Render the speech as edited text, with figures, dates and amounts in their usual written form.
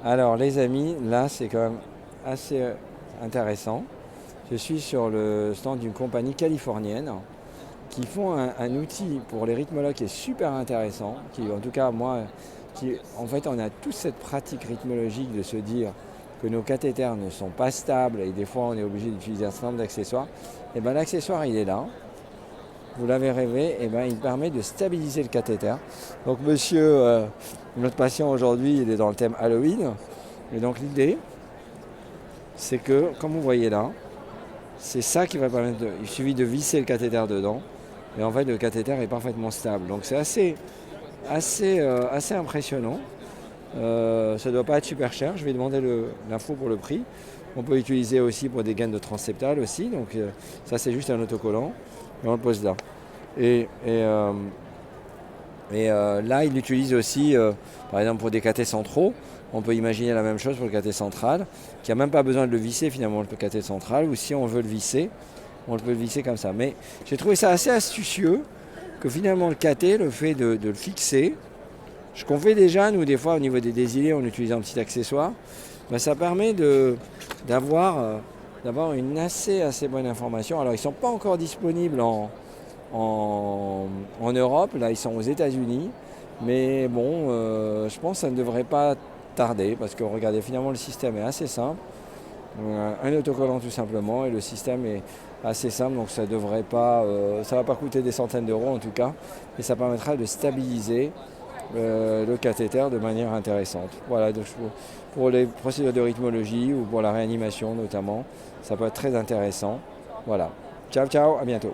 Alors les amis, là c'est quand même assez intéressant. Je suis sur le stand d'une compagnie californienne qui font un outil pour les rythmologues qui est super intéressant, qui en tout cas moi, qui en fait on a toute cette pratique rythmologique de se dire que nos cathéters ne sont pas stables et des fois on est obligé d'utiliser un certain nombre d'accessoires. Et bien l'accessoire il est là, vous l'avez rêvé, et ben il permet de stabiliser le cathéter. Donc monsieur, notre patient aujourd'hui il est dans le thème Halloween. Et donc l'idée, c'est que, comme vous voyez là, c'est ça qui va permettre il suffit de visser le cathéter dedans, et en fait le cathéter est parfaitement stable. Donc c'est assez impressionnant. Ça ne doit pas être super cher, je vais demander l'info pour le prix. On peut l'utiliser aussi pour des gaines de transseptales aussi, donc ça c'est juste un autocollant, et on le pose là. Et, et, euh, là, il l'utilise aussi, par exemple, pour des cathés centraux. On peut imaginer la même chose pour le cathé central, qui n'a même pas besoin de le visser finalement, le cathé central, ou si on veut le visser, on peut le visser comme ça. Mais j'ai trouvé ça assez astucieux, que finalement le cathé, le fait de le fixer, ce qu'on fait déjà, nous, des fois, au niveau des désilés, on utilise un petit accessoire, ben, ça permet d'avoir une assez bonne information. Alors, ils ne sont pas encore disponibles en Europe, là ils sont aux États-Unis, mais bon, je pense que ça ne devrait pas tarder parce que regardez, finalement le système est assez simple, un autocollant tout simplement, et le système est assez simple, donc ça va pas coûter des centaines d'euros en tout cas, et ça permettra de stabiliser le cathéter de manière intéressante. Voilà, donc pour les procédures de rythmologie ou pour la réanimation notamment, ça peut être très intéressant. Voilà. Ciao ciao, à bientôt.